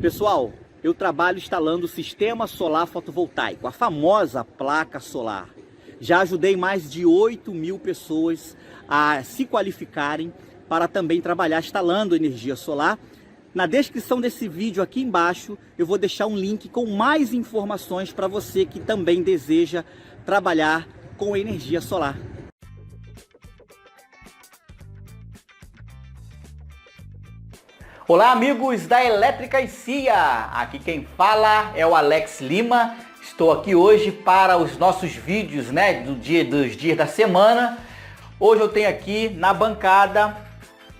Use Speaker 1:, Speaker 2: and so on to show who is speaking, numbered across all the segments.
Speaker 1: Pessoal, eu trabalho instalando o sistema solar fotovoltaico, a famosa placa solar. Já ajudei mais de 8.000 pessoas a se qualificarem para também trabalhar instalando energia solar. Na descrição desse vídeo aqui embaixo eu vou deixar um link com mais informações para você que também deseja trabalhar com energia solar.
Speaker 2: Olá amigos da Elétrica e CIA, aqui quem fala é o Alex Lima. Estou aqui hoje para os nossos vídeos, dos dias da semana. Hoje eu tenho aqui na bancada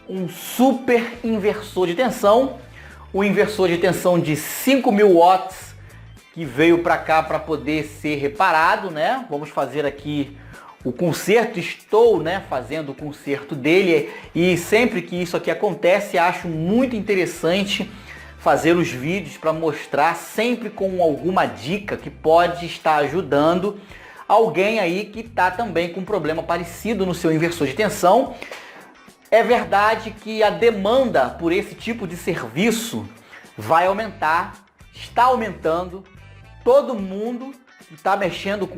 Speaker 2: um super inversor de tensão, um inversor de tensão de 5.000 watts que veio para cá para poder ser reparado, né? Vamos fazer aqui o conserto, estou fazendo o conserto dele e sempre que isso aqui acontece, acho muito interessante fazer os vídeos para mostrar sempre com alguma dica que pode estar ajudando alguém aí que está também com um problema parecido no seu inversor de tensão. É verdade que a demanda por esse tipo de serviço vai aumentar, está aumentando, todo mundo está mexendo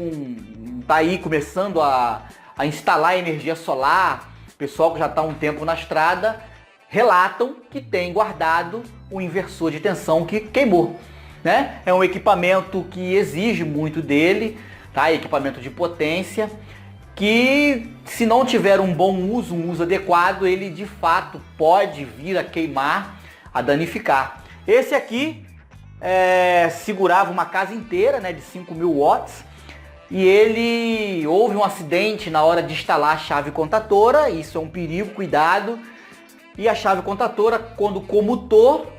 Speaker 2: está aí começando a instalar energia solar, pessoal que já está há um tempo na estrada, relatam que tem guardado o inversor de tensão que queimou, né? É um equipamento que exige muito dele, tá? Equipamento de potência, que se não tiver um bom uso, um uso adequado, ele de fato pode vir a queimar, a danificar. Esse aqui segurava uma casa inteira, de 5.000 watts, e houve um acidente na hora de instalar a chave contatora. Isso é um perigo, cuidado. E a chave contatora, quando comutou,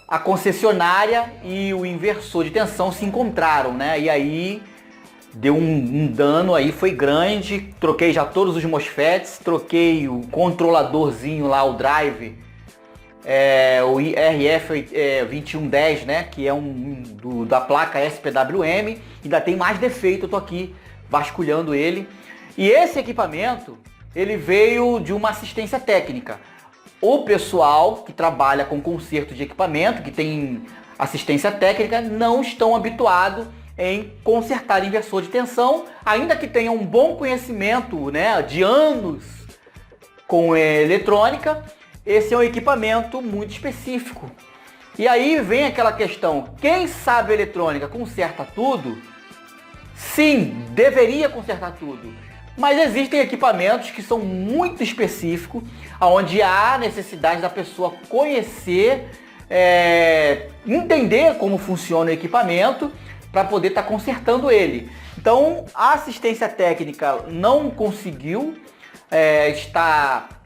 Speaker 2: a concessionária e o inversor de tensão se encontraram, e aí deu um dano aí, foi grande. Troquei já todos os MOSFETs, troquei o controladorzinho lá, o drive, o RF2110, que é da placa SPWM. Ainda tem mais defeito, eu tô aqui vasculhando ele. E esse equipamento, ele veio de uma assistência técnica. O pessoal que trabalha com conserto de equipamento, que tem assistência técnica, não estão habituados em consertar inversor de tensão, ainda que tenham um bom conhecimento, de anos com eletrônica. Esse é um equipamento muito específico. E aí vem aquela questão, quem sabe eletrônica conserta tudo? Sim, deveria consertar tudo. Mas existem equipamentos que são muito específicos, onde há necessidade da pessoa conhecer, entender como funciona o equipamento para poder estar consertando ele. Então a assistência técnica não conseguiu estar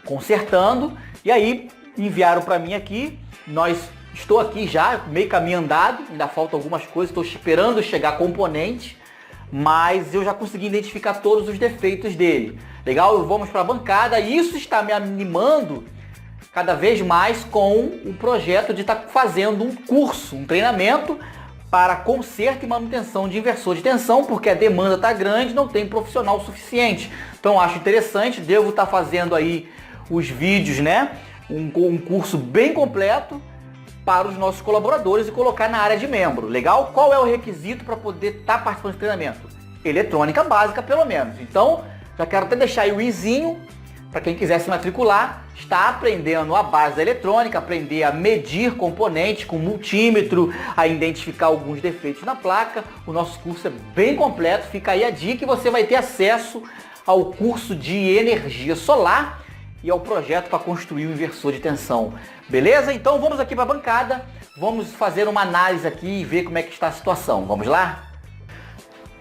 Speaker 2: consertando, e aí enviaram para mim aqui. Estou aqui já, meio caminho andado, ainda faltam algumas coisas, estou esperando chegar componente, mas eu já consegui identificar todos os defeitos dele. Legal? Vamos para a bancada, e isso está me animando cada vez mais com o projeto de estar fazendo um curso, um treinamento para conserto e manutenção de inversor de tensão, porque a demanda está grande, não tem profissional suficiente. Então acho interessante, devo estar fazendo aí os vídeos, um curso bem completo para os nossos colaboradores e colocar na área de membro. Legal? Qual é o requisito para poder estar participando do treinamento? Eletrônica básica, pelo menos. Então, já quero até deixar aí o izinho para quem quiser se matricular, está aprendendo a base da eletrônica, aprender a medir componentes com multímetro, a identificar alguns defeitos na placa. O nosso curso é bem completo, fica aí a dica, e você vai ter acesso ao curso de energia solar e ao projeto para construir o inversor de tensão. Beleza? Então vamos aqui para a bancada, vamos fazer uma análise aqui e ver como é que está a situação. Vamos lá?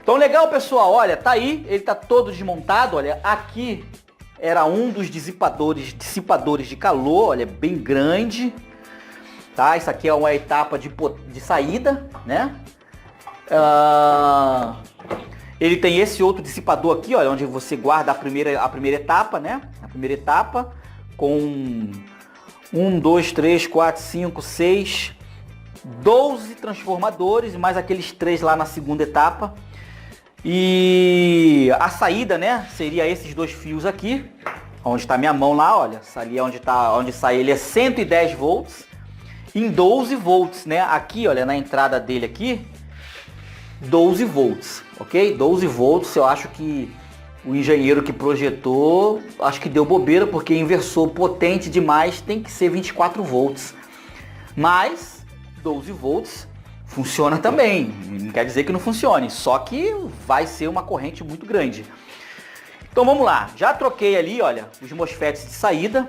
Speaker 2: Então legal, pessoal, olha, tá aí, ele tá todo desmontado, olha, aqui era um dos dissipadores de calor, olha, bem grande, tá? Isso aqui é uma etapa de saída, Ele tem esse outro dissipador aqui, olha, onde você guarda a primeira etapa, A primeira etapa com 1, 2, 3, 4, 5, 6, 12 transformadores, mais aqueles 3 lá na segunda etapa. E a saída, seria esses 2 fios aqui, onde está minha mão lá, olha, ali onde sai ele é 110 volts. em 12 volts, né? Aqui, olha, na entrada dele aqui, 12 volts, ok? 12 volts, eu acho que o engenheiro que projetou, acho que deu bobeira, porque inversor potente demais tem que ser 24 volts. Mas 12 volts funciona também, não quer dizer que não funcione, só que vai ser uma corrente muito grande. Então vamos lá, já troquei ali, olha, os MOSFETs de saída,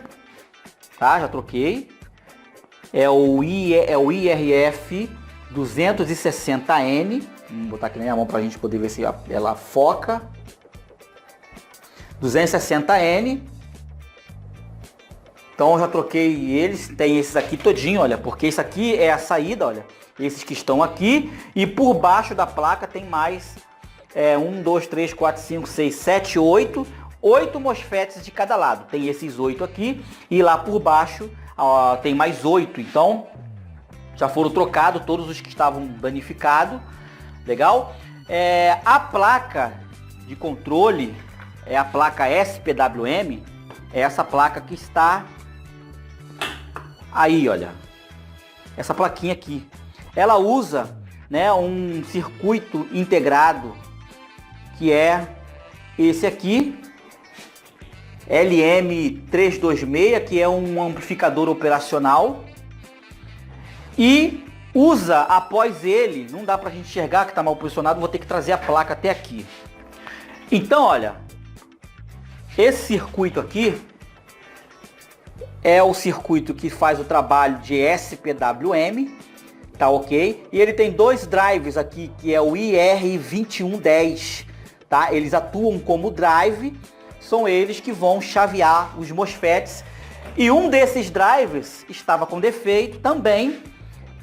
Speaker 2: tá? Já troquei. É o IRF 260N, vou botar aqui na minha mão para a gente poder ver se ela foca. 260N. Então eu já troquei eles, tem esses aqui todinho, olha, porque isso aqui é a saída, olha, esses que estão aqui, e por baixo da placa tem mais 1, 2, 3, 4, 5, 6, 7, 8 MOSFETs de cada lado. Tem esses 8 aqui e lá por baixo tem mais 8, então já foram trocados todos os que estavam danificados, legal? A placa de controle é a placa SPWM, é essa placa que está aí, olha, essa plaquinha aqui. Ela usa, né, um circuito integrado que é esse aqui, LM326, que é um amplificador operacional, e usa após ele, não dá pra gente enxergar que está mal posicionado, vou ter que trazer a placa até aqui. Então, olha, esse circuito aqui é o circuito que faz o trabalho de SPWM, tá ok? E ele tem dois drives aqui, que é o IR2110, tá? Eles atuam como drive, são eles que vão chavear os MOSFETs. E um desses drivers estava com defeito também,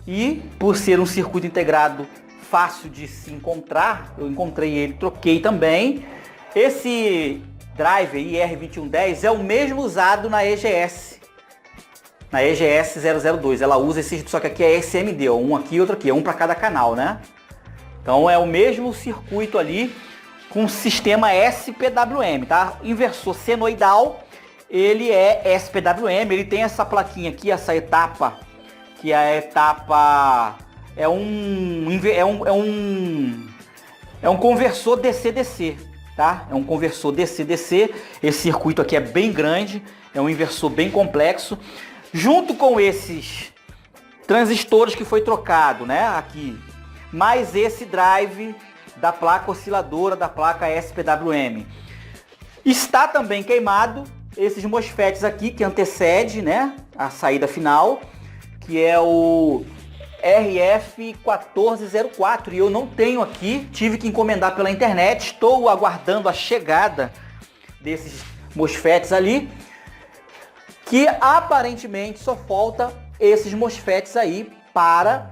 Speaker 2: e por ser um circuito integrado fácil de se encontrar, eu encontrei ele, troquei também. Esse driver IR2110 é o mesmo usado na EGS. Na EGS 002, ela usa esse, só que aqui é SMD, ó, um aqui e outro aqui, é um para cada canal, né? Então é o mesmo circuito ali com sistema SPWM, tá? Inversor senoidal, ele é SPWM, ele tem essa plaquinha aqui, essa etapa, que é a etapa é um conversor DC-DC, tá? É um conversor DC-DC. Esse circuito aqui é bem grande, é um inversor bem complexo. Junto com esses transistores que foi trocado, né, aqui, mais esse drive da placa osciladora, da placa SPWM. Está também queimado esses MOSFETs aqui, que antecede, né, a saída final, que é o RF1404, e eu não tenho aqui, tive que encomendar pela internet, estou aguardando a chegada desses MOSFETs ali, que aparentemente só falta esses MOSFETs aí para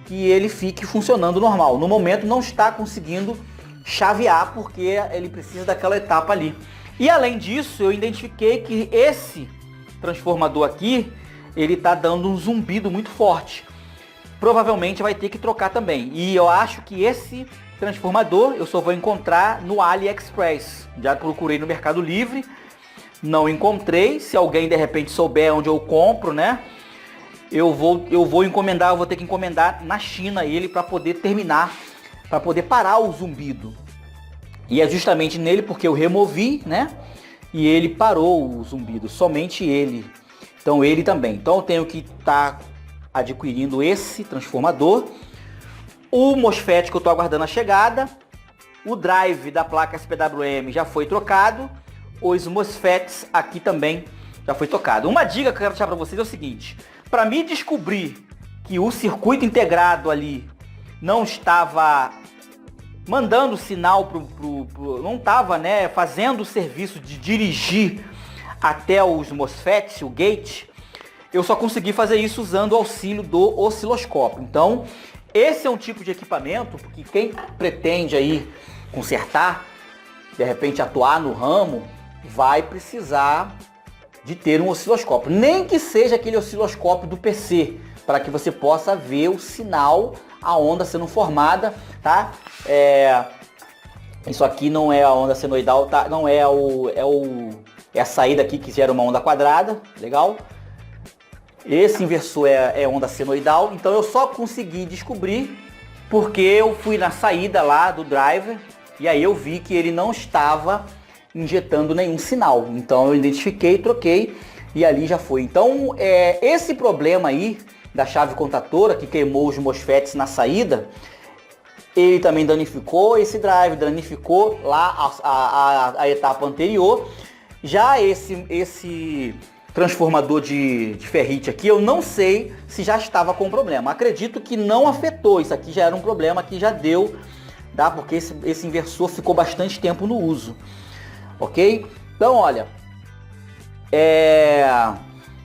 Speaker 2: que ele fique funcionando normal. No momento não está conseguindo chavear porque ele precisa daquela etapa ali. E além disso, eu identifiquei que esse transformador aqui, ele está dando um zumbido muito forte. Provavelmente vai ter que trocar também. E eu acho que esse transformador eu só vou encontrar no AliExpress. Já procurei no Mercado Livre, não encontrei. Se alguém de repente souber onde eu compro, né? Eu vou encomendar, eu vou ter que encomendar na China ele para poder terminar, para poder parar o zumbido. E é justamente nele porque eu removi, né? E ele parou o zumbido, somente ele. Então ele também. Então eu tenho que estar adquirindo esse transformador. O MOSFET que eu estou aguardando a chegada. O drive da placa SPWM já foi trocado. Os MOSFETs aqui também já foi trocado. Uma dica que eu quero deixar para vocês é o seguinte. Para mim descobrir que o circuito integrado ali não estava mandando sinal não estava, né, fazendo o serviço de dirigir até os MOSFETs, o gate, eu só consegui fazer isso usando o auxílio do osciloscópio. Então, esse é um tipo de equipamento que quem pretende aí consertar, de repente atuar no ramo, vai precisar de ter um osciloscópio. Nem que seja aquele osciloscópio do PC, para que você possa ver o sinal, a onda sendo formada, tá? Isso aqui não é a onda senoidal, tá? Não é a saída aqui que gera uma onda quadrada, legal? Esse inversor é onda senoidal, então eu só consegui descobrir porque eu fui na saída lá do driver e aí eu vi que ele não estava injetando nenhum sinal. Então eu identifiquei, troquei e ali já foi. Então esse problema aí da chave contatora que queimou os MOSFETs na saída, ele também danificou esse drive, danificou lá a etapa anterior. Já esse transformador de ferrite aqui, eu não sei se já estava com problema. Acredito que não afetou, isso aqui já era um problema que já deu, tá? Porque esse inversor ficou bastante tempo no uso, ok? Então, olha,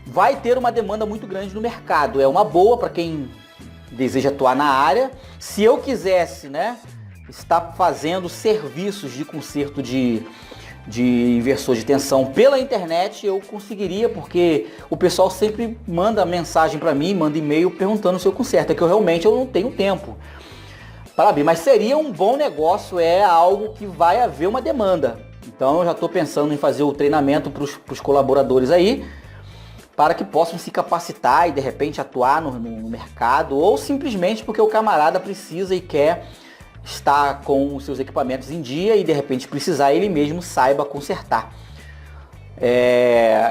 Speaker 2: vai ter uma demanda muito grande no mercado, é uma boa para quem deseja atuar na área. Se eu quisesse, né, estar fazendo serviços de conserto de inversor de tensão pela internet, eu conseguiria, porque o pessoal sempre manda mensagem para mim, manda e-mail perguntando se eu conserto, é que eu realmente não tenho tempo para abrir, mas seria um bom negócio, é algo que vai haver uma demanda. Então eu já estou pensando em fazer o treinamento para os colaboradores aí, para que possam se capacitar e de repente atuar no mercado, ou simplesmente porque o camarada precisa e quer estar com os seus equipamentos em dia e de repente precisar, ele mesmo saiba consertar.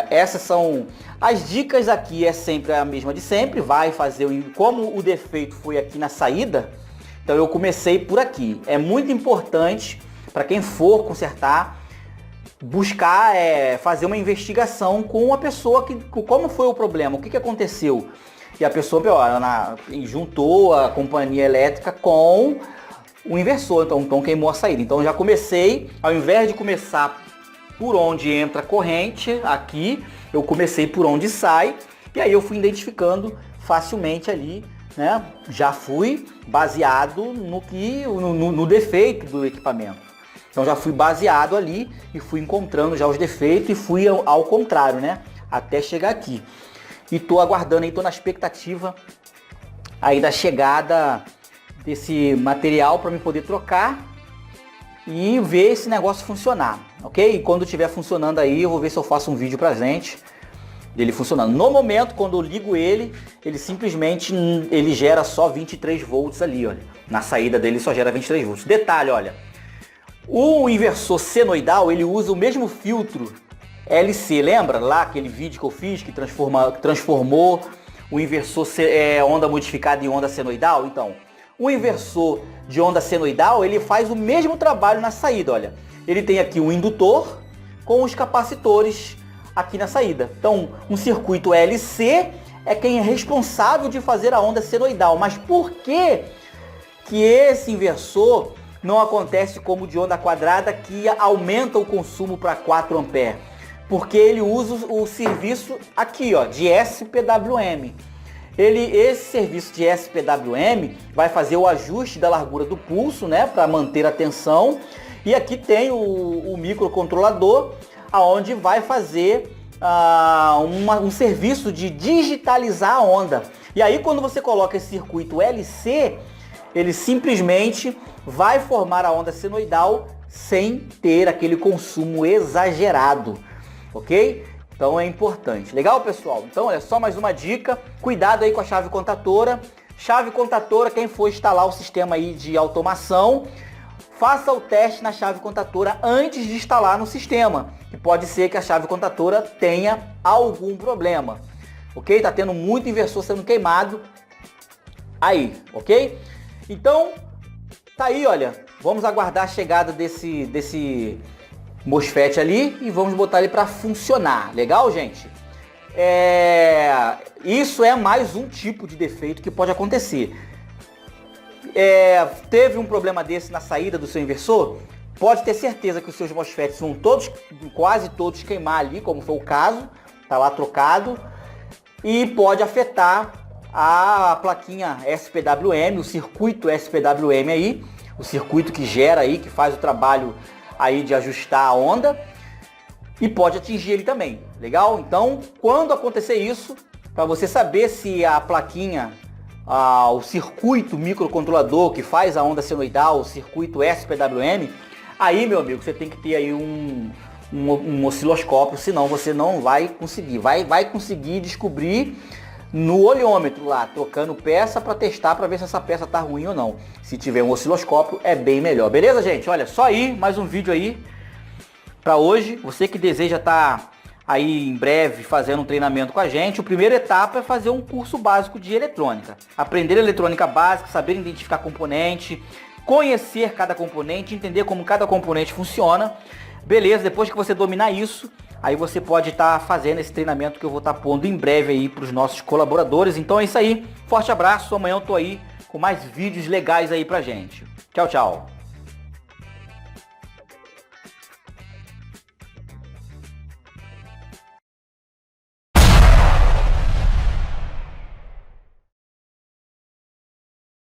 Speaker 2: Essas são as dicas aqui, é sempre a mesma de sempre, vai fazer, como o defeito foi aqui na saída, então eu comecei por aqui. É muito importante para quem for consertar, buscar fazer uma investigação com a pessoa, como foi o problema, o que aconteceu. E a pessoa juntou a companhia elétrica com o inversor, então queimou a saída. Então já comecei, ao invés de começar por onde entra a corrente, aqui, eu comecei por onde sai, e aí eu fui identificando facilmente ali, né? Já fui baseado no defeito do equipamento. Então já fui baseado ali e fui encontrando já os defeitos e fui ao contrário, né? Até chegar aqui. E tô aguardando aí, tô na expectativa aí da chegada desse material para me poder trocar e ver esse negócio funcionar, ok? E quando estiver funcionando aí, eu vou ver se eu faço um vídeo pra gente dele funcionando. No momento, quando eu ligo ele simplesmente gera só 23 volts ali, olha. Na saída dele só gera 23 volts. Detalhe, olha. O inversor senoidal, ele usa o mesmo filtro LC, lembra lá aquele vídeo que eu fiz que transformou o inversor onda modificada em onda senoidal? Então, o inversor de onda senoidal, ele faz o mesmo trabalho na saída, olha. Ele tem aqui um indutor com os capacitores aqui na saída. Então, um circuito LC é quem é responsável de fazer a onda senoidal. Mas por que esse inversor não acontece como o de onda quadrada, que aumenta o consumo para 4 A? Porque ele usa o serviço aqui, ó, de SPWM. Esse serviço de SPWM vai fazer o ajuste da largura do pulso, né, para manter a tensão. E aqui tem o microcontrolador, aonde vai fazer um serviço de digitalizar a onda. E aí quando você coloca esse circuito LC, ele simplesmente vai formar a onda senoidal sem ter aquele consumo exagerado, ok? Então é importante. Legal, pessoal? Então, olha, só mais uma dica. Cuidado aí com a chave contatora. Chave contatora, quem for instalar o sistema aí de automação, faça o teste na chave contatora antes de instalar no sistema. Que pode ser que a chave contatora tenha algum problema. Ok? Tá tendo muito inversor sendo queimado aí, ok? Então, tá aí, olha. Vamos aguardar a chegada desse MOSFET ali e vamos botar ele para funcionar. Legal, gente? Isso é mais um tipo de defeito que pode acontecer. Teve um problema desse na saída do seu inversor? Pode ter certeza que os seus MOSFETs vão quase todos queimar ali, como foi o caso. Tá lá trocado. E pode afetar a plaquinha SPWM, o circuito SPWM aí, o circuito que gera aí, que faz o trabalho aí de ajustar a onda, e pode atingir ele também, legal? Então, quando acontecer isso, para você saber se a plaquinha, o circuito microcontrolador que faz a onda senoidal, o circuito SPWM, aí, meu amigo, você tem que ter aí um osciloscópio, senão você não vai conseguir. Vai conseguir descobrir no olhômetro lá, trocando peça para testar para ver se essa peça tá ruim ou não. Se tiver um osciloscópio é bem melhor. Beleza, gente? Olha, só aí, mais um vídeo aí para hoje. Você que deseja estar aí em breve fazendo um treinamento com a gente, a primeira etapa é fazer um curso básico de eletrônica. Aprender eletrônica básica, saber identificar componente, conhecer cada componente, entender como cada componente funciona. Beleza, depois que você dominar isso, aí você pode estar fazendo esse treinamento que eu vou estar pondo em breve aí para os nossos colaboradores. Então é isso aí, forte abraço, amanhã eu tô aí com mais vídeos legais aí pra gente. Tchau, tchau.